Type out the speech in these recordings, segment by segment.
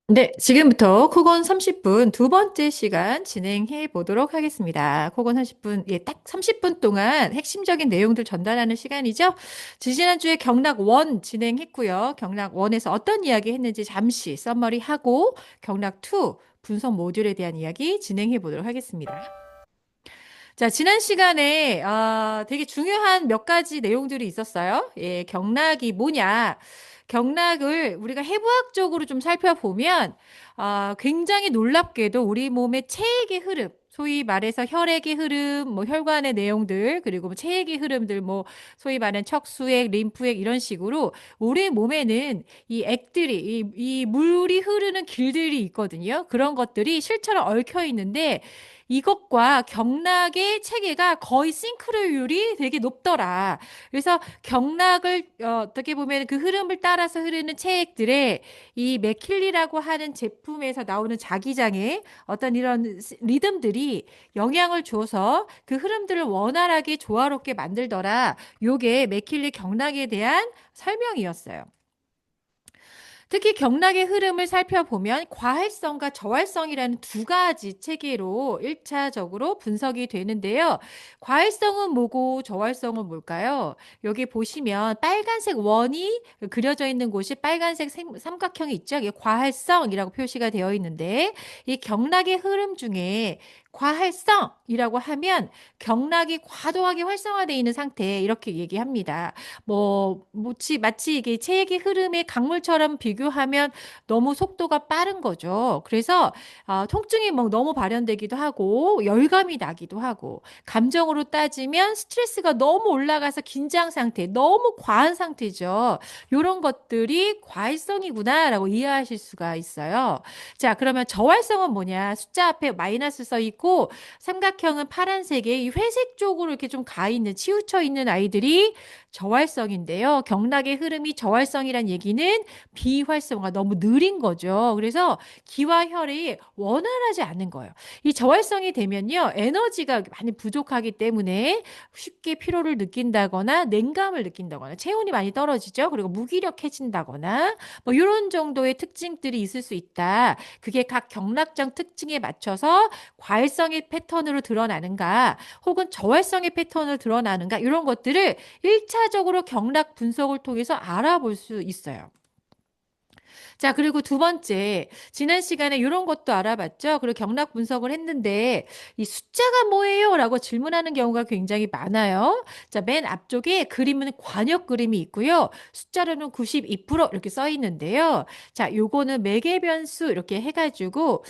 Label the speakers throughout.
Speaker 1: 네, 지금부터 코건 30분 두 번째 시간 진행해 보도록 하겠습니다. 코건 30분, 예, 딱 30분 동안 핵심적인 내용들 전달하는 시간이죠. 지지난주에 경락 1 진행했고요. 경락 1에서 어떤 이야기 했는지 잠시 서머리 하고 경락 2 분석 모듈에 대한 이야기 진행해 보도록 하겠습니다. 자, 지난 시간에 되게 중요한 몇 가지 내용들이 있었어요. 예, 경락이 뭐냐? 경락을 우리가 해부학적으로 좀 살펴보면 굉장히 놀랍게도 우리 몸의 체액의 흐름, 소위 말해서 혈액의 흐름, 뭐 혈관의 내용들, 그리고 뭐 체액의 흐름들, 뭐 소위 말하는 척수액, 림프액 이런 식으로 우리 몸에는 이 액들이, 이 물이 흐르는 길들이 있거든요. 그런 것들이 실처럼 얽혀 있는데 이것과 경락의 체계가 거의 싱크로율이 되게 높더라. 그래서 경락을 어떻게 보면 그 흐름을 따라서 흐르는 체액들의 이 맥킬리라고 하는 제품에서 나오는 자기장의 어떤 이런 리듬들이 영향을 줘서 그 흐름들을 원활하게 조화롭게 만들더라. 요게 맥킬리 경락에 대한 설명이었어요. 특히 경락의 흐름을 살펴보면 과활성과 저활성이라는 두 가지 체계로 1차적으로 분석이 되는데요. 과활성은 뭐고 저활성은 뭘까요? 여기 보시면 빨간색 원이 그려져 있는 곳이 빨간색 삼각형이 있죠. 이게 과활성이라고 표시가 되어 있는데 이 경락의 흐름 중에 과활성이라고 하면 경락이 과도하게 활성화되어 있는 상태 이렇게 얘기합니다. 마치 이게 체액의 흐름의 강물처럼 비교하면 너무 속도가 빠른 거죠. 그래서 통증이 뭐 너무 발현되기도 하고 열감이 나기도 하고 감정으로 따지면 스트레스가 너무 올라가서 긴장 상태, 너무 과한 상태죠. 이런 것들이 과활성이구나라고 이해하실 수가 있어요. 자, 그러면 저활성은 뭐냐? 숫자 앞에 마이너스 써 있고 삼각형은 파란색에 이 회색 쪽으로 이렇게 좀 가 있는 치우쳐 있는 아이들이 저활성인데요. 경락의 흐름이 저활성이란 얘기는 비활성화 너무 느린 거죠. 그래서 기와 혈이 원활하지 않은 거예요. 이 저활성이 되면요. 에너지가 많이 부족하기 때문에 쉽게 피로를 느낀다거나 냉감을 느낀다거나 체온이 많이 떨어지죠. 그리고 무기력해진다거나 뭐 이런 정도의 특징들이 있을 수 있다. 그게 각 경락장 특징에 맞춰서 과활성의 패턴으로 드러나는가 혹은 저활성의 패턴으로 드러나는가 이런 것들을 1차적으로 경락 분석을 통해서 알아볼 수 있어요. 자, 그리고 두 번째, 지난 시간에 이런 것도 알아봤죠. 그리고 경락 분석을 했는데 이 숫자가 뭐예요? 라고 질문하는 경우가 굉장히 많아요. 자, 맨 앞쪽에 그림은 관역 그림이 있고요. 숫자로는 92% 이렇게 써 있는데요. 자, 요거는 매개 변수 이렇게 해가지고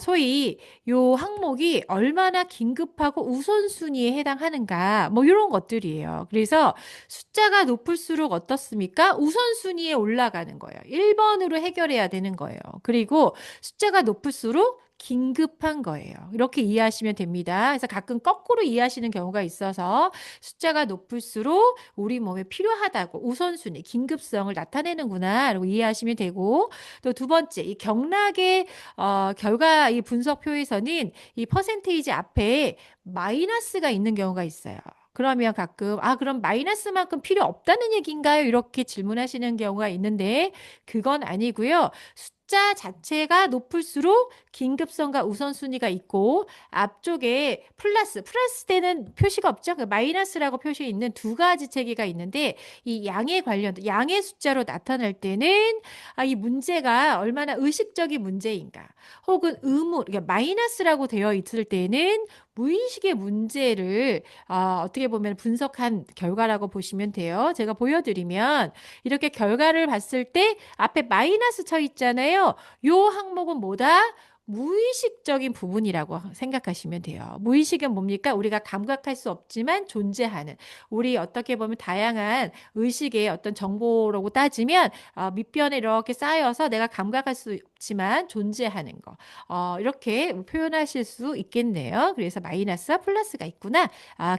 Speaker 1: 소위 요 항목이 얼마나 긴급하고 우선순위에 해당하는가 뭐 이런 것들이에요. 그래서 숫자가 높을수록 어떻습니까? 우선순위에 올라가는 거예요. 1번으로 해결해야 되는 거예요. 그리고 숫자가 높을수록 긴급한 거예요. 이렇게 이해하시면 됩니다. 그래서 가끔 거꾸로 이해하시는 경우가 있어서 숫자가 높을수록 우리 몸에 필요하다고 우선순위, 긴급성을 나타내는구나 라고 이해하시면 되고 또 두 번째, 이 경락의 결과 이 분석표에서는 이 퍼센테이지 앞에 마이너스가 있는 경우가 있어요. 그러면 가끔 그럼 마이너스만큼 필요 없다는 얘기인가요? 이렇게 질문하시는 경우가 있는데 그건 아니고요. 숫자 자체가 높을수록 긴급성과 우선순위가 있고 앞쪽에 플러스 때는 표시가 없죠. 그 마이너스라고 표시 있는 두 가지 체계가 있는데 이 양에 관련 양의 숫자로 나타날 때는 이 문제가 얼마나 의식적인 문제인가 혹은 그러니까 마이너스라고 되어 있을 때는 무의식의 문제를 어떻게 보면 분석한 결과라고 보시면 돼요. 제가 보여드리면 이렇게 결과를 봤을 때 앞에 마이너스 쳐 있잖아요. 요 항목은 뭐다? 무의식적인 부분이라고 생각하시면 돼요. 무의식은 뭡니까? 우리가 감각할 수 없지만 존재하는 우리 어떻게 보면 다양한 의식의 어떤 정보라고 따지면 밑변에 이렇게 쌓여서 내가 감각할 수 없지만 존재하는 거. 이렇게 표현하실 수 있겠네요. 그래서 마이너스와 플러스가 있구나.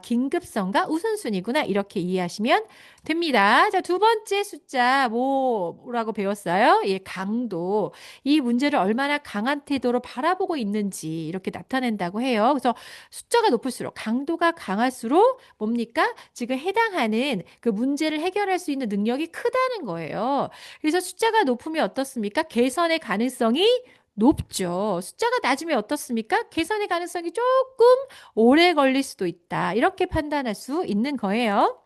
Speaker 1: 긴급성과 우선순위구나. 이렇게 이해하시면 됩니다. 자, 두 번째 숫자 뭐라고 배웠어요? 예, 강도. 이 문제를 얼마나 강한 태도로 바라보고 있는지 이렇게 나타낸다고 해요. 그래서 숫자가 높을수록 강도가 강할수록 뭡니까? 지금 해당하는 그 문제를 해결할 수 있는 능력이 크다는 거예요. 그래서 숫자가 높으면 어떻습니까? 개선의 가능성이 높죠. 숫자가 낮으면 어떻습니까? 개선의 가능성이 조금 오래 걸릴 수도 있다. 이렇게 판단할 수 있는 거예요.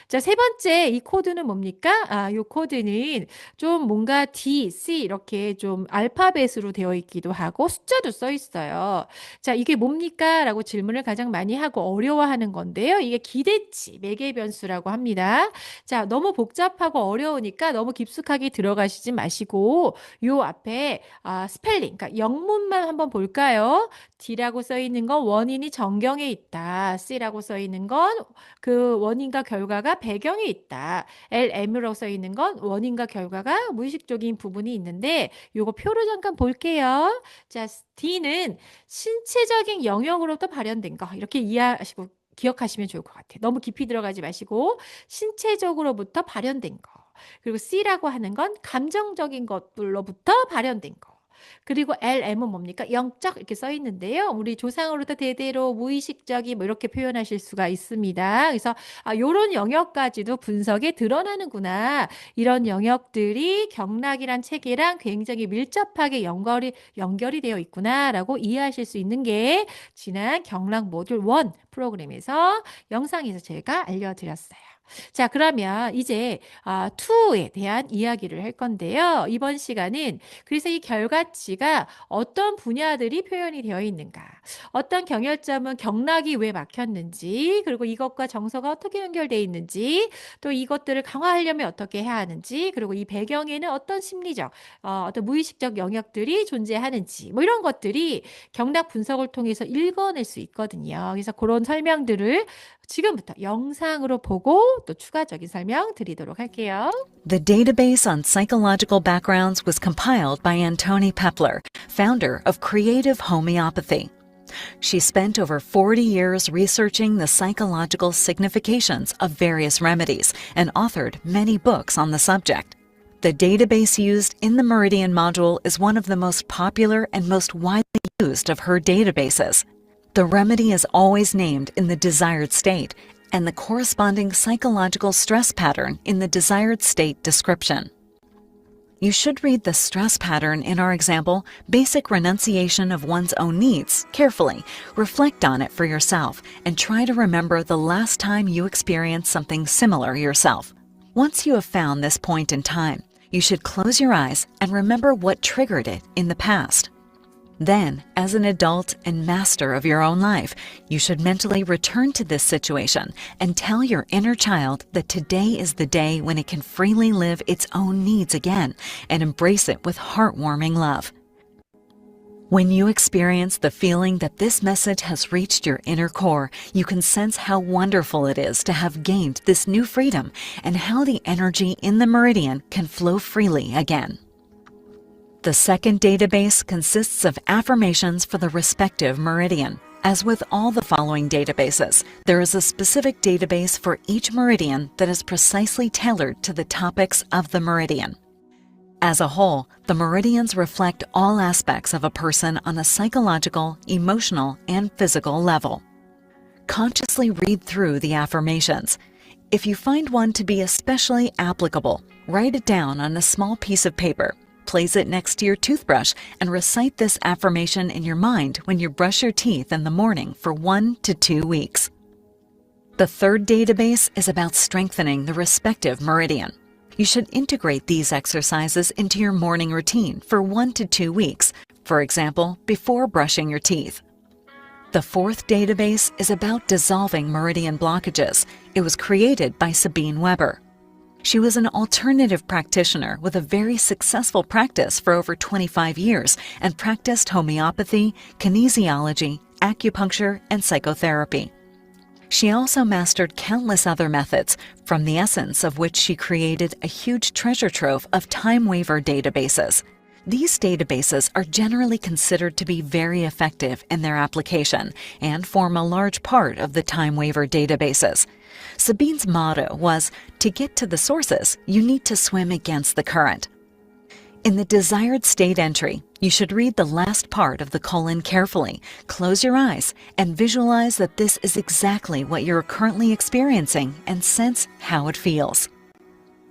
Speaker 1: 자, 세 번째 이 코드는 뭡니까? 요 코드는 좀 뭔가 D, C 이렇게 좀 알파벳으로 되어 있기도 하고 숫자도 써 있어요. 자, 이게 뭡니까? 라고 질문을 가장 많이 하고 어려워하는 건데요. 이게 기대치, 매개 변수라고 합니다. 자, 너무 복잡하고 어려우니까 너무 깊숙하게 들어가시지 마시고 요 앞에 스펠링, 그러니까 영문만 한번 볼까요? D라고 써 있는 건 원인이 정경에 있다. C라고 써 있는 건 그 원인과 결과가 배경에 있다. LM으로 써 있는 건 원인과 결과가 무의식적인 부분이 있는데 요거 표로 잠깐 볼게요. 자, D는 신체적인 영역으로부터 발현된 거 이렇게 이해하시고 기억하시면 좋을 것 같아요. 너무 깊이 들어가지 마시고 신체적으로부터 발현된 거. 그리고 C라고 하는 건 감정적인 것들로부터 발현된 거. 그리고 LM은 뭡니까? 영적 이렇게 써 있는데요. 우리 조상으로부터 대대로 무의식적인 뭐 이렇게 표현하실 수가 있습니다. 그래서 요런 영역까지도 분석에 드러나는구나. 이런 영역들이 경락이란 체계랑 굉장히 밀접하게 연결이 되어 있구나라고 이해하실 수 있는 게 지난 경락 모듈 1 프로그램에서 영상에서 제가 알려드렸어요. 자, 그러면 이제 2에 대한 이야기를 할 건데요. 이번 시간은 그래서 이 결과치가 어떤 분야들이 표현이 되어 있는가, 어떤 경혈점은 경락이 왜 막혔는지, 그리고 이것과 정서가 어떻게 연결되어 있는지, 또 이것들을 강화하려면 어떻게 해야 하는지, 그리고 이 배경에는 어떤 심리적, 어떤 무의식적 영역들이 존재하는지, 뭐 이런 것들이 경락 분석을 통해서 읽어낼 수 있거든요. 그래서 그런 설명들을 지금부터 영상으로 보고 또 추가적인 설명 드리도록 할게요.
Speaker 2: The database on psychological backgrounds was compiled by Antoni Pepler, founder of Creative Homeopathy. She spent over 40 years researching the psychological significations of various remedies and authored many books on the subject. The database used in the Meridian module is one of the most popular and most widely used of her databases. The remedy is always named in the desired state and the corresponding psychological stress pattern in the desired state description. You should read the stress pattern in our example, Basic Renunciation of One's Own Needs, carefully, reflect on it for yourself, and try to remember the last time you experienced something similar yourself. Once you have found this point in time, you should close your eyes and remember what triggered it in the past. Then, as an adult and master of your own life, you should mentally return to this situation and tell your inner child that today is the day when it can freely live its own needs again and embrace it with heartwarming love. When you experience the feeling that this message has reached your inner core, you can sense how wonderful it is to have gained this new freedom and how the energy in the meridian can flow freely again. The second database consists of affirmations for the respective meridian. As with all the following databases, there is a specific database for each meridian that is precisely tailored to the topics of the meridian. As a whole, the meridians reflect all aspects of a person on a psychological, emotional, and physical level. Consciously read through the affirmations. If you find one to be especially applicable, write it down on a small piece of paper. Place it next to your toothbrush and recite this affirmation in your mind when you brush your teeth in the morning for 1 to 2 weeks. The third database is about strengthening the respective meridian. You should integrate these exercises into your morning routine for 1 to 2 weeks, for example, before brushing your teeth. The fourth database is about dissolving meridian blockages. It was created by Sabine Weber. She was an alternative practitioner with a very successful practice for over 25 years and practiced homeopathy, kinesiology, acupuncture, and psychotherapy. She also mastered countless other methods, from the essence of which she created a huge treasure trove of time waiver databases. These databases are generally considered to be very effective in their application and form a large part of the time waiver databases. Sabine's motto was, "To get to the sources, you need to swim against the current." In the desired state entry, you should read the last part of the colon carefully, close your eyes, and visualize that this is exactly what you're currently experiencing and sense how it feels.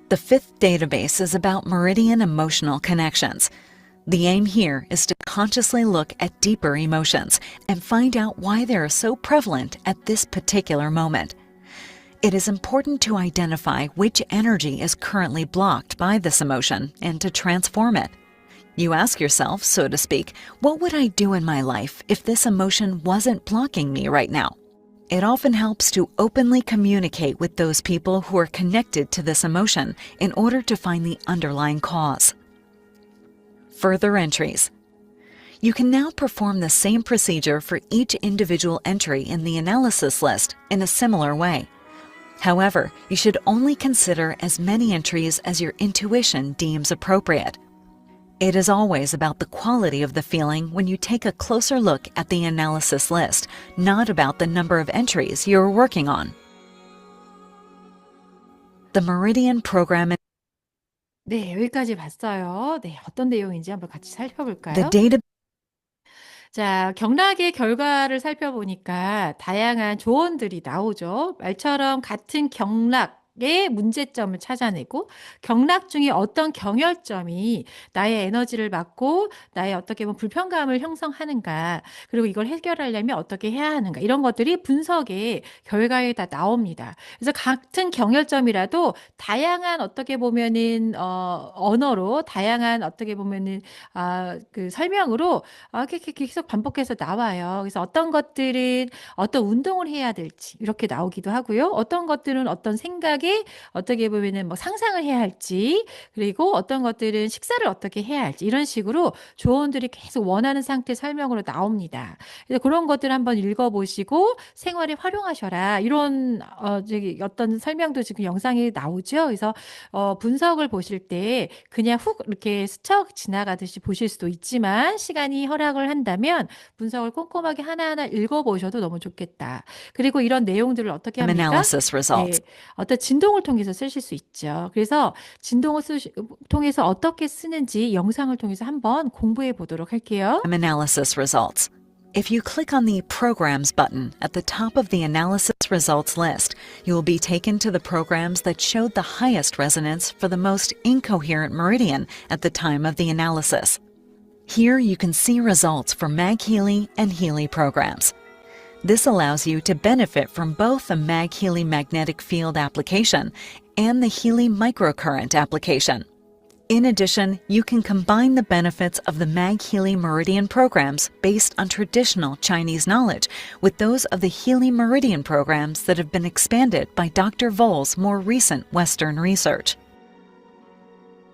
Speaker 2: The fifth database is about meridian emotional connections. The aim here is to consciously look at deeper emotions and find out why they are so prevalent at this particular moment. It is important to identify which energy is currently blocked by this emotion and to transform it. You ask yourself, so to speak, what would I do in my life if this emotion wasn't blocking me right now? It often helps to openly communicate with those people who are connected to this emotion in order to find the underlying cause. Further entries. You can now perform the same procedure for each individual entry in the analysis list in a similar way. However, you should only consider as many entries as your intuition deems appropriate. It is always about the quality of the feeling when you take a closer look at the analysis list, not about the number of entries you are working on. The Meridian Program.
Speaker 1: 네, 여기까지 봤어요. 네, 어떤 내용인지 한번 같이
Speaker 2: The
Speaker 1: 살펴볼까요?
Speaker 2: data
Speaker 1: 자, 경락의 결과를 살펴보니까 다양한 조언들이 나오죠. 말처럼 같은 경락의 문제점을 찾아내고 경락 중에 어떤 경혈점이 나의 에너지를 받고 나의 어떻게 보면 불편감을 형성하는가, 그리고 이걸 해결하려면 어떻게 해야 하는가, 이런 것들이 분석의 결과에 다 나옵니다. 그래서 같은 경혈점이라도 다양한 어떻게 보면은 언어로 다양한 어떻게 보면은 그 설명으로 이렇게 계속 반복해서 나와요. 그래서 어떤 것들은 어떤 운동을 해야 될지 이렇게 나오기도 하고요. 어떤 것들은 어떤 생각에 어떻게 보면은 뭐 상상을 해야 할지, 그리고 어떤 것들은 식사를 어떻게 해야 할지, 이런 식으로 조언들이 계속 원하는 상태 설명으로 나옵니다. 그래서 그런 것들 한번 읽어보시고 생활에 활용하셔라, 이런 어떤 설명도 지금 영상에 나오죠. 그래서 분석을 보실 때 그냥 훅 이렇게 스쳐 지나가듯이 보실 수도 있지만 시간이 허락을 한다면 분석을 꼼꼼하게 하나하나 읽어보셔도 너무 좋겠다. 그리고 이런 내용들을 어떻게 합니까?
Speaker 2: analysis results.
Speaker 1: 네, 어떤 진동을 통해서 쓰실 수 있죠. 그래서 진동을 통해서 어떻게 쓰는지 영상을 통해서 한번 공부해 보도록 할게요.
Speaker 2: Analysis results. If you click on the Programs button at the top of the analysis results list, you will be taken to the programs that showed the highest resonance for the most incoherent meridian at the time of the analysis. Here you can see results for Mag Healy and Healy programs. This allows you to benefit from both the Mag Healy magnetic field application and the Healy microcurrent application. In addition, you can combine the benefits of the Mag Healy Meridian programs based on traditional Chinese knowledge with those of the Healy Meridian programs that have been expanded by Dr. Voll's more recent Western research.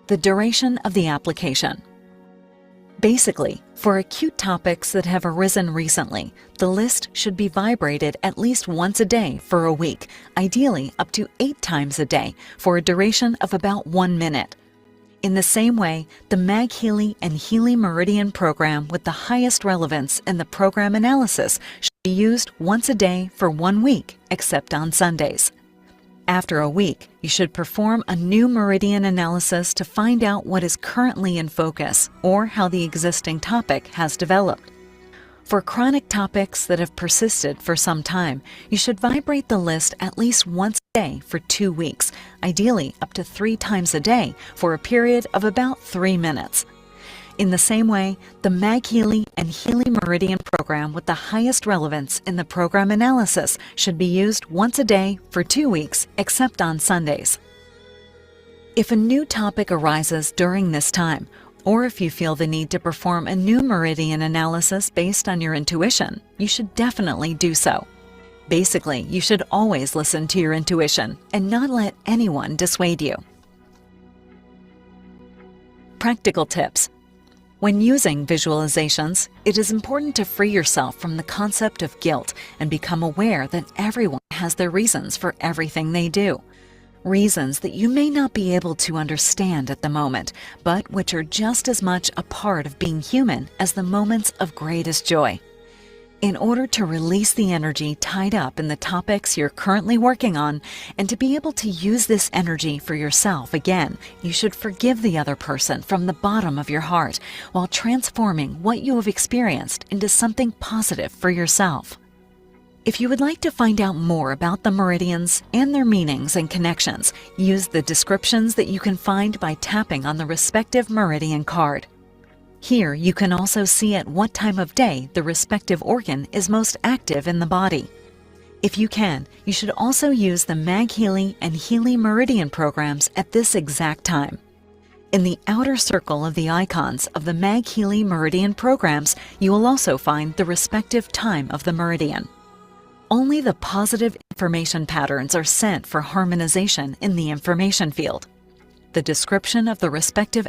Speaker 2: The duration of the application. Basically, for acute topics that have arisen recently, the list should be vibrated at least once a day for a week, ideally up to 8 times a day, for a duration of about 1 minute. In the same way, the Mag Healy and Healy Meridian program with the highest relevance in the program analysis should be used once a day for 1 week, except on Sundays. After a week, you should perform a new meridian analysis to find out what is currently in focus or how the existing topic has developed. For chronic topics that have persisted for some time, you should vibrate the list at least once a day for 2 weeks, ideally up to 3 times a day for a period of about 3 minutes. In the same way, the Mag Healy and Healy Meridian program with the highest relevance in the program analysis should be used once a day for 2 weeks, except on Sundays. If a new topic arises during this time, or if you feel the need to perform a new meridian analysis based on your intuition, you should definitely do so. Basically, you should always listen to your intuition and not let anyone dissuade you. Practical tips. When using visualizations, it is important to free yourself from the concept of guilt and become aware that everyone has their reasons for everything they do. Reasons that you may not be able to understand at the moment, but which are just as much a part of being human as the moments of greatest joy. In order to release the energy tied up in the topics you're currently working on and to be able to use this energy for yourself again, you should forgive the other person from the bottom of your heart while transforming what you have experienced into something positive for yourself. If you would like to find out more about the meridians and their meanings and connections, use the descriptions that you can find by tapping on the respective meridian card. Here, you can also see at what time of day the respective organ is most active in the body. If you can, you should also use the Mag Healy and Healy Meridian programs at this exact time. In the outer circle of the icons of the Mag Healy Meridian programs, you will also find the respective time of the meridian. Only the positive information patterns are sent for harmonization in the information field. The description of the respective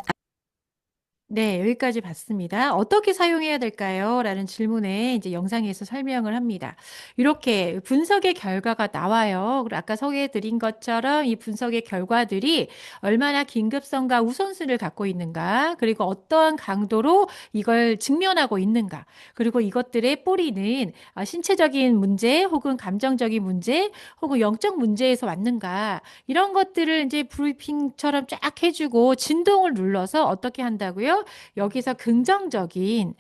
Speaker 1: 네, 여기까지 봤습니다. 어떻게 사용해야 될까요? 라는 질문에 이제 영상에서 설명을 합니다. 이렇게 분석의 결과가 나와요. 그리고 아까 소개해드린 것처럼 이 분석의 결과들이 얼마나 긴급성과 우선순위를 갖고 있는가, 그리고 어떠한 강도로 이걸 직면하고 있는가, 그리고 이것들의 뿌리는 신체적인 문제, 혹은 감정적인 문제, 혹은 영적 문제에서 왔는가, 이런 것들을 이제 브리핑처럼 쫙 해주고 진동을 눌러서 어떻게 한다고요? 여기서 긍정적인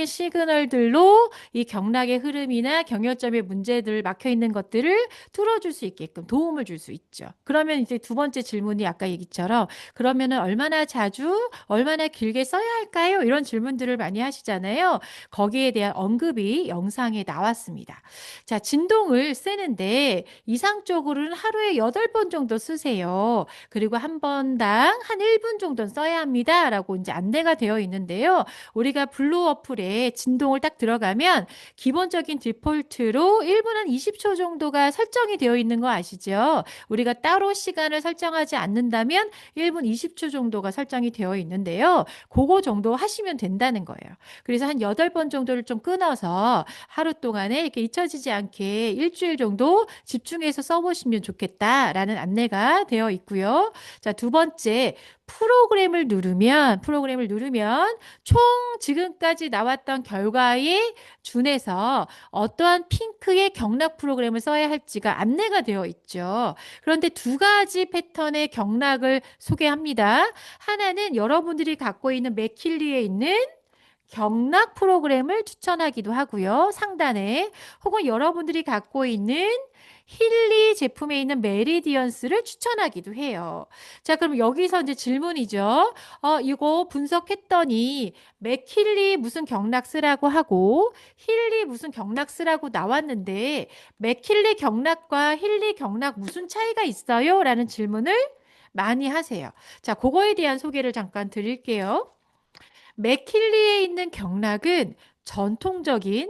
Speaker 1: 시그널들로 이 경락의 흐름이나 경혈점의 문제들 막혀 있는 것들을 뚫어줄 수 있게끔 도움을 줄 수 있죠. 그러면 이제 두 번째 질문이 아까 얘기처럼 그러면은 얼마나 자주, 얼마나 길게 써야 할까요? 이런 질문들을 많이 하시잖아요. 거기에 대한 언급이 영상에 나왔습니다. 자, 진동을 쓰는데 이상적으로는 하루에 8번 정도 쓰세요. 그리고 한 번당 한 1분 정도는 써야 합니다. 라고 이제 안내가 되어 있는데요. 우리가 블루 어플에 진동을 딱 들어가면 기본적인 디폴트로 1분 한 20초 정도가 설정이 되어 있는 거 아시죠? 우리가 따로 시간을 설정하지 않는다면 1분 20초 정도가 설정이 되어 있는데요. 그거 정도 하시면 된다는 거예요. 그래서 한 8번 정도를 좀 끊어서 하루 동안에 이렇게 잊혀지지 않게 일주일 정도 집중해서 써보시면 좋겠다라는 안내가 되어 있고요. 자, 두 번째, 프로그램을 누르면 총 지금까지 나왔던 결과에 준해서 어떠한 핑크의 경락 프로그램을 써야 할지가 안내가 되어 있죠. 그런데 두 가지 패턴의 경락을 소개합니다. 하나는 여러분들이 갖고 있는 맥킬리에 있는 경락 프로그램을 추천하기도 하고요. 상단에 혹은 여러분들이 갖고 있는 힐리 제품에 있는 메리디언스를 추천하기도 해요. 자, 그럼 여기서 이제 질문이죠. 이거 분석했더니 맥힐리 무슨 경락 쓰라고 하고 힐리 무슨 경락 쓰라고 나왔는데 맥힐리 경락과 힐리 경락 무슨 차이가 있어요? 라는 질문을 많이 하세요. 자, 그거에 대한 소개를 잠깐 드릴게요. 맥킬리에 있는 경락은 전통적인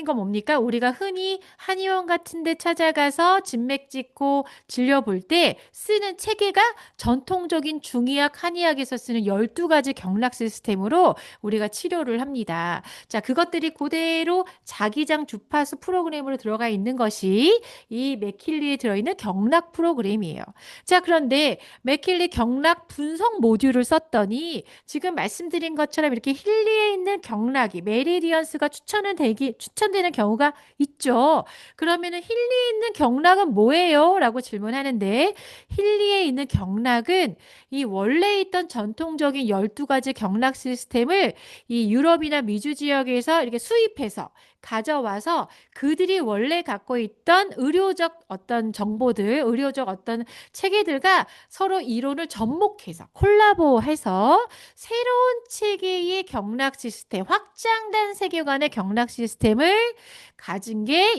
Speaker 1: 건 뭡니까? 우리가 흔히 한의원 같은 데 찾아가서 진맥 찍고 진료 볼 때 쓰는 체계가 전통적인 중의학, 한의학에서 쓰는 12가지 경락 시스템으로 우리가 치료를 합니다. 자, 그것들이 그대로 자기장 주파수 프로그램으로 들어가 있는 것이 이 맥킬리에 들어있는 경락 프로그램이에요. 자, 그런데 맥킬리 경락 분석 모듈을 썼더니 지금 말씀드린 것처럼 이렇게 힐리에 있는 경락이 메리디언스가 추천되는 경우가 있죠. 그러면은 힐리에 있는 경락은 뭐예요? 라고 질문하는데 힐리에 있는 경락은 이 원래 있던 전통적인 12가지 경락 시스템을 이 유럽이나 미주 지역에서 이렇게 수입해서 가져와서 그들이 원래 갖고 있던 의료적 어떤 정보들, 의료적 어떤 체계들과 서로 이론을 접목해서 콜라보해서 새로운 체계의 경락 시스템, 확장된 세계관의 경락 시스템을 가진 게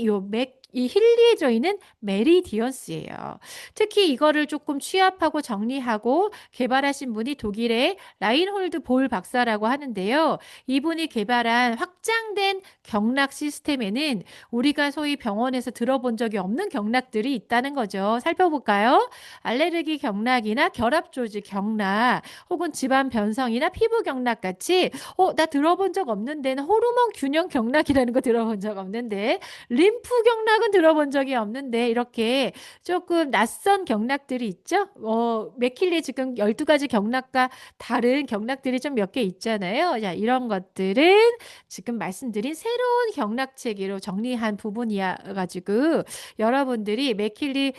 Speaker 1: 이 힐리에 들어있는 메리디언스예요. 특히 이거를 조금 취합하고 정리하고 개발하신 분이 독일의 라인홀드 볼 박사라고 하는데요. 이분이 개발한 확장된 경락 시스템에는 우리가 소위 병원에서 들어본 적이 없는 경락들이 있다는 거죠. 살펴볼까요? 알레르기 경락이나 결합조직 경락, 혹은 집안 변성이나 피부 경락 같이 나 들어본 적 없는데, 호르몬 균형 경락이라는 거 들어본 적 없는데, 림프 경락 경락은 들어본 적이 없는데 이렇게 조금 낯선 경락들이 있죠. 맥킬리에 지금 12가지 경락과 다른 경락들이 좀 몇 개 있잖아요. 자, 이런 것들은 지금 말씀드린 새로운 경락 체계로 정리한 부분이야 가지고 여러분들이 맥킬리의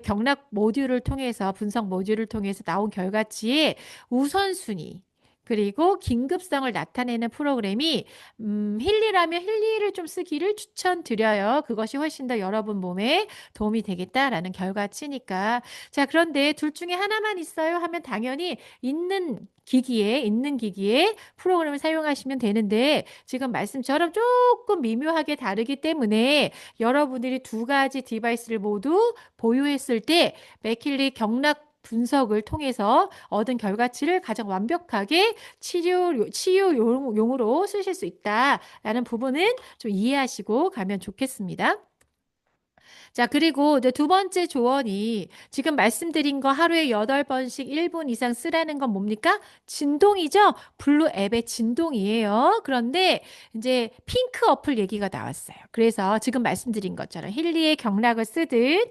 Speaker 1: 경락 모듈을 통해서 분석 모듈을 통해서 나온 결과치의 우선순위 그리고 긴급성을 나타내는 프로그램이 힐리라면 힐리를 좀 쓰기를 추천드려요. 그것이 훨씬 더 여러분 몸에 도움이 되겠다라는 결과치니까. 자, 그런데 둘 중에 하나만 있어요 하면 당연히 있는 기기에 프로그램을 사용하시면 되는데 지금 말씀처럼 조금 미묘하게 다르기 때문에 여러분들이 두 가지 디바이스를 모두 보유했을 때 맥킬리 경락 분석을 통해서 얻은 결과치를 가장 완벽하게 치유용으로 쓰실 수 있다라는 부분은 좀 이해하시고 가면 좋겠습니다. 자, 그리고 이제 두 번째 조언이 지금 말씀드린 거 하루에 8번씩 1분 이상 쓰라는 건 뭡니까? 진동이죠? 블루 앱의 진동이에요. 그런데 이제 핑크 어플 얘기가 나왔어요. 그래서 지금 말씀드린 것처럼 힐리의 경락을 쓰든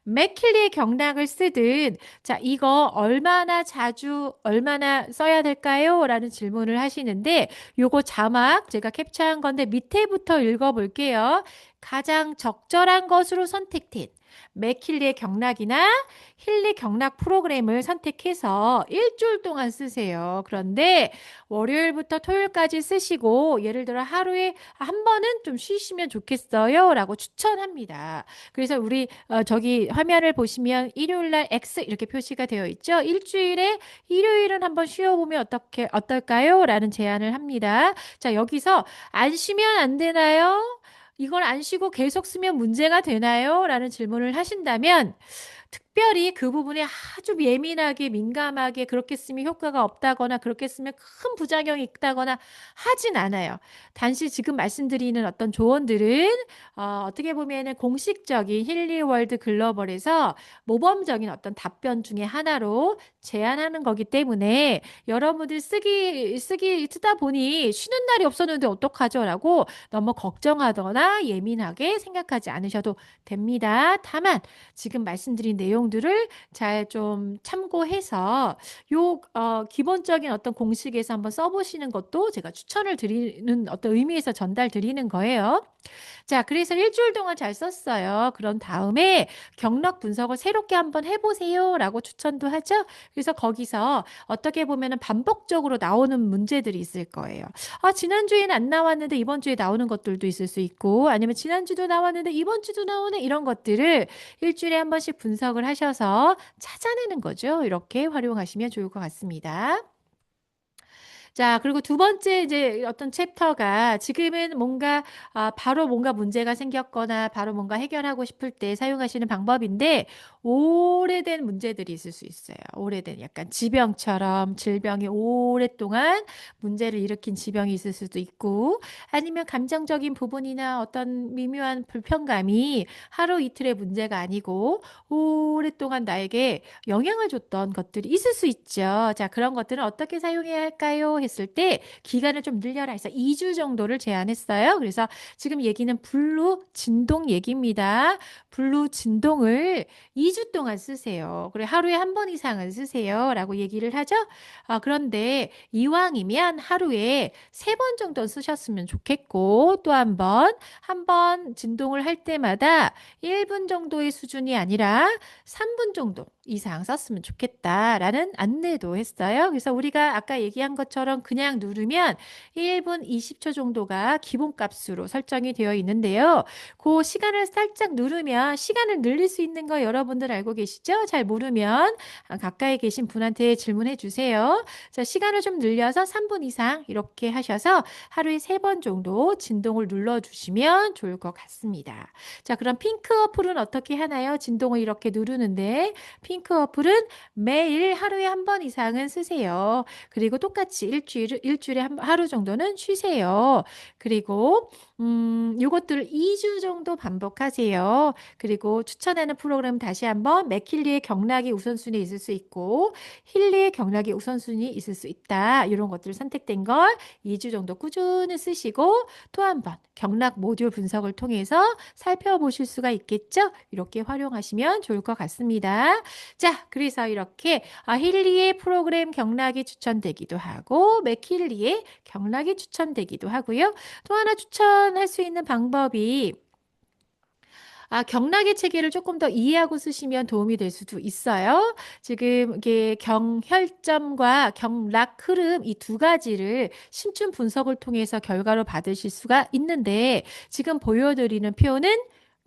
Speaker 1: 맥힐리의 경락을 쓰든 자, 이거 얼마나 자주 얼마나 써야 될까요? 라는 질문을 하시는데 요거 자막 제가 캡처한 건데 밑에부터 읽어볼게요. 가장 적절한 것으로 선택된 맥힐리의 경락이나 힐리 경락 프로그램을 선택해서 일주일 동안 쓰세요. 그런데 월요일부터 토요일까지 쓰시고 예를 들어 하루에 한 번은 좀 쉬시면 좋겠어요 라고 추천합니다. 그래서 우리 저기 화면을 보시면 일요일날 X 이렇게 표시가 되어 있죠. 일주일에 일요일은 한번 쉬어보면 어떨까요? 라는 제안을 합니다. 자, 여기서 안 쉬면 안 되나요? 이걸 안 쉬고 계속 쓰면 문제가 되나요? 라는 질문을 하신다면 특별히 그 부분에 아주 예민하게 민감하게 그렇게 쓰면 효과가 없다거나 그렇게 쓰면 큰 부작용이 있다거나 하진 않아요. 단지 지금 말씀드리는 어떤 조언들은 어떻게 보면은 공식적인 힐리월드 글로벌에서 모범적인 어떤 답변 중에 하나로 제안하는 거기 때문에 여러분들 쓰다 보니 쉬는 날이 없었는데 어떡하죠? 라고 너무 걱정하거나 예민하게 생각하지 않으셔도 됩니다. 다만 지금 말씀드린 내용들을 잘 좀 참고해서 기본적인 어떤 공식에서 한번 써보시는 것도 제가 추천을 드리는 어떤 의미에서 전달 드리는 거예요. 자, 그래서 일주일 동안 잘 썼어요. 그런 다음에 경락 분석을 새롭게 한번 해보세요 라고 추천도 하죠. 그래서 거기서 어떻게 보면은 반복적으로 나오는 문제들이 있을 거예요. 지난주에는 안 나왔는데 이번 주에 나오는 것들도 있을 수 있고 아니면 지난주도 나왔는데 이번 주도 나오네 이런 것들을 일주일에 한 번씩 분석을 하셔서 찾아내는 거죠. 이렇게 활용하시면 좋을 것 같습니다. 자, 그리고 두 번째 이제 어떤 챕터가 지금은 뭔가 바로 뭔가 문제가 생겼거나 바로 뭔가 해결하고 싶을 때 사용하시는 방법인데 오래된 문제들이 있을 수 있어요. 오래된 약간 질병이 오랫동안 문제를 일으킨 지병이 있을 수도 있고 아니면 감정적인 부분이나 어떤 미묘한 불편감이 하루 이틀의 문제가 아니고 오랫동안 나에게 영향을 줬던 것들이 있을 수 있죠. 자, 그런 것들은 어떻게 사용해야 할까요? 했을 때 기간을 좀 늘려라 해서 2주 정도를 제안했어요. 그래서 지금 얘기는 블루 진동 얘기입니다. 블루 진동을 2주 동안 쓰세요. 그래 하루에 한 번 이상은 쓰세요. 라고 얘기를 하죠. 그런데 이왕이면 하루에 3번 정도 쓰셨으면 좋겠고 또 한 번 진동을 할 때마다 1분 정도의 수준이 아니라 3분 정도 이상 썼으면 좋겠다라는 안내도 했어요. 그래서 우리가 아까 얘기한 것처럼 그냥 누르면 1분 20초 정도가 기본값으로 설정이 되어 있는데요. 그 시간을 살짝 누르면 시간을 늘릴 수 있는 거 여러분들 알고 계시죠? 잘 모르면 가까이 계신 분한테 질문해 주세요. 자, 시간을 좀 늘려서 3분 이상 이렇게 하셔서 하루에 3번 정도 진동을 눌러주시면 좋을 것 같습니다. 자, 그럼 핑크 어플은 어떻게 하나요? 진동을 이렇게 누르는데 핑크 어플은 매일 하루에 한 번 이상은 쓰세요. 그리고 똑같이 일주일에 하루 정도는 쉬세요. 그리고 요것들을 2주 정도 반복하세요. 그리고 추천하는 프로그램 다시 한번 맥킬리의 경락이 우선순위에 있을 수 있고 힐리의 경락이 우선순위에 있을 수 있다. 이런 것들 선택된 걸 2주 정도 꾸준히 쓰시고 또 한 번 경락 모듈 분석을 통해서 살펴보실 수가 있겠죠? 이렇게 활용하시면 좋을 것 같습니다. 자, 그래서 이렇게 힐리의 프로그램 경락이 추천되기도 하고 맥킬리의 경락이 추천되기도 하고요. 또 하나 추천할 수 있는 방법이 경락의 체계를 조금 더 이해하고 쓰시면 도움이 될 수도 있어요. 지금 이게 경혈점과 경락 흐름 이 두 가지를 심층 분석을 통해서 결과로 받으실 수가 있는데 지금 보여드리는 표는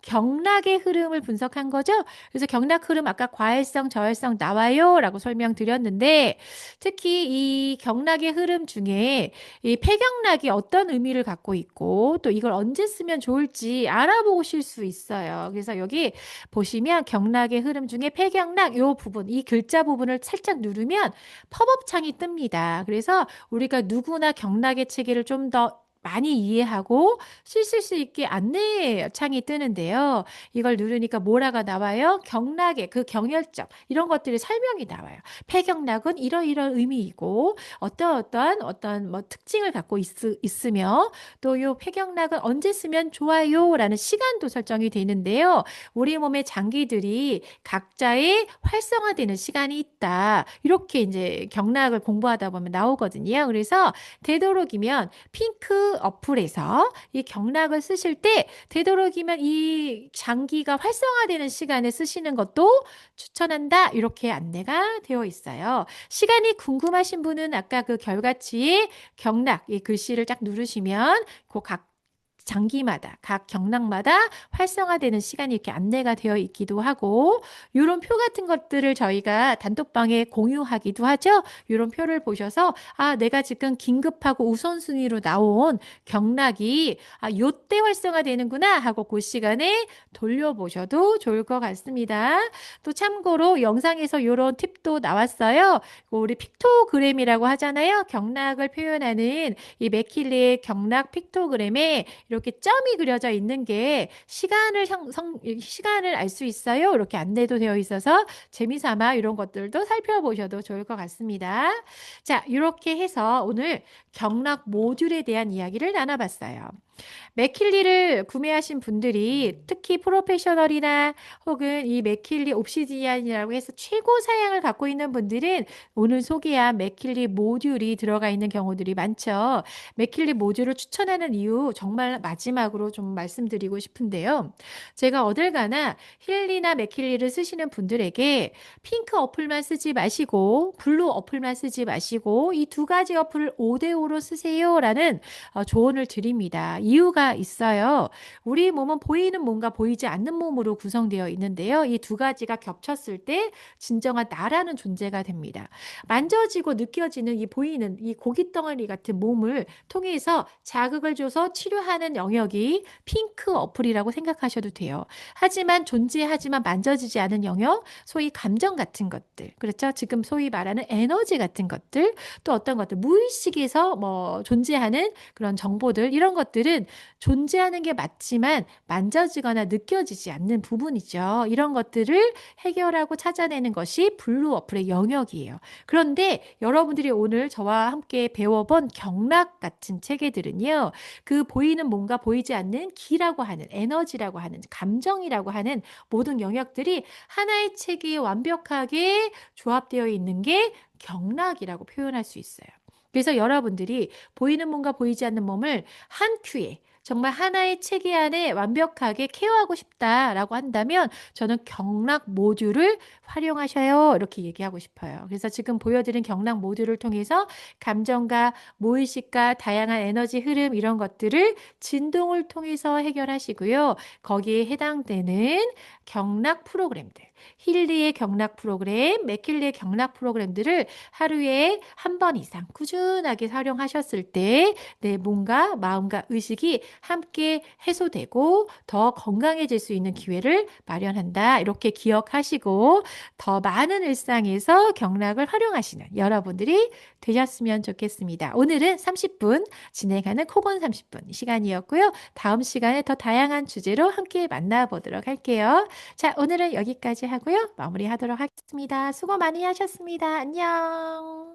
Speaker 1: 경락의 흐름을 분석한 거죠. 그래서 경락 흐름 아까 과열성, 저열성 나와요라고 설명드렸는데 특히 이 경락의 흐름 중에 이 폐경락이 어떤 의미를 갖고 있고 또 이걸 언제 쓰면 좋을지 알아보실 수 있어요. 그래서 여기 보시면 경락의 흐름 중에 폐경락 요 부분, 이 글자 부분을 살짝 누르면 팝업 창이 뜹니다. 그래서 우리가 누구나 경락의 체계를 좀 더 많이 이해하고 쓰실 수 있게 안내 창이 뜨는데요. 이걸 누르니까 뭐라가 나와요? 경락의 그 경혈점 이런 것들이 설명이 나와요. 폐경락은 이러이러한 의미이고 어떤 뭐 특징을 갖고 있으며 또 요 폐경락은 언제 쓰면 좋아요라는 시간도 설정이 되는데요. 우리 몸의 장기들이 각자의 활성화되는 시간이 있다. 이렇게 이제 경락을 공부하다 보면 나오거든요. 그래서 되도록이면 핑크 어플에서 이 경락을 쓰실 때 되도록이면 이 장기가 활성화되는 시간에 쓰시는 것도 추천한다. 이렇게 안내가 되어 있어요. 시간이 궁금하신 분은 아까 그 결과치의 경락 이 글씨를 딱 누르시면 각 장기마다 각 경락마다 활성화되는 시간이 이렇게 안내가 되어 있기도 하고 이런 표 같은 것들을 저희가 단톡방에 공유하기도 하죠. 이런 표를 보셔서 내가 지금 긴급하고 우선순위로 나온 경락이 요때 활성화되는구나 하고 그 시간에 돌려보셔도 좋을 것 같습니다. 또 참고로 영상에서 이런 팁도 나왔어요. 우리 픽토그램이라고 하잖아요. 경락을 표현하는 이 맥킬리의 경락 픽토그램에 이렇게 점이 그려져 있는 게 시간을 알 수 있어요. 이렇게 안내도 되어 있어서 재미삼아 이런 것들도 살펴보셔도 좋을 것 같습니다. 자, 이렇게 해서 오늘 경락 모듈에 대한 이야기를 나눠봤어요. 맥킬리를 구매하신 분들이 특히 프로페셔널이나 혹은 이 맥킬리 옵시디안이라고 해서 최고 사양을 갖고 있는 분들은 오늘 소개한 맥킬리 모듈이 들어가 있는 경우들이 많죠. 맥킬리 모듈을 추천하는 이유 정말 마지막으로 좀 말씀드리고 싶은데요. 제가 어딜 가나 힐리나 맥킬리를 쓰시는 분들에게 핑크 어플만 쓰지 마시고 블루 어플만 쓰지 마시고 이 두 가지 어플을 5대5로 쓰세요라는 조언을 드립니다. 이유가 있어요. 우리 몸은 보이는 몸과 보이지 않는 몸으로 구성되어 있는데요. 이 두 가지가 겹쳤을 때 진정한 나라는 존재가 됩니다. 만져지고 느껴지는 이 보이는 이 고깃덩어리 같은 몸을 통해서 자극을 줘서 치료하는 영역이 핑크 어플이라고 생각하셔도 돼요. 하지만 존재하지만 만져지지 않은 영역, 소위 감정 같은 것들, 그렇죠? 지금 소위 말하는 에너지 같은 것들, 또 어떤 것들, 무의식에서 뭐 존재하는 그런 정보들, 이런 것들은 존재하는 게 맞지만 만져지거나 느껴지지 않는 부분이죠. 이런 것들을 해결하고 찾아내는 것이 블루 어플의 영역이에요. 그런데 여러분들이 오늘 저와 함께 배워본 경락 같은 체계들은요. 그 보이는 뭔가 보이지 않는 기라고 하는 에너지라고 하는 감정이라고 하는 모든 영역들이 하나의 체계에 완벽하게 조합되어 있는 게 경락이라고 표현할 수 있어요. 그래서 여러분들이 보이는 몸과 보이지 않는 몸을 한 큐에 정말 하나의 체계 안에 완벽하게 케어하고 싶다라고 한다면 저는 경락 모듈을 활용하셔요. 이렇게 얘기하고 싶어요. 그래서 지금 보여드린 경락 모듈을 통해서 감정과 무의식과 다양한 에너지 흐름 이런 것들을 진동을 통해서 해결하시고요. 거기에 해당되는 경락 프로그램들, 힐리의 경락 프로그램, 맥킬리의 경락 프로그램들을 하루에 한 번 이상 꾸준하게 활용하셨을 때 내 몸과 마음과 의식이 함께 해소되고 더 건강해질 수 있는 기회를 마련한다. 이렇게 기억하시고 더 많은 일상에서 경락을 활용하시는 여러분들이 되셨으면 좋겠습니다. 오늘은 30분 진행하는 코건 30분 시간이었고요. 다음 시간에 더 다양한 주제로 함께 만나보도록 할게요. 자, 오늘은 여기까지 하고요. 마무리하도록 하겠습니다. 수고 많이 하셨습니다. 안녕.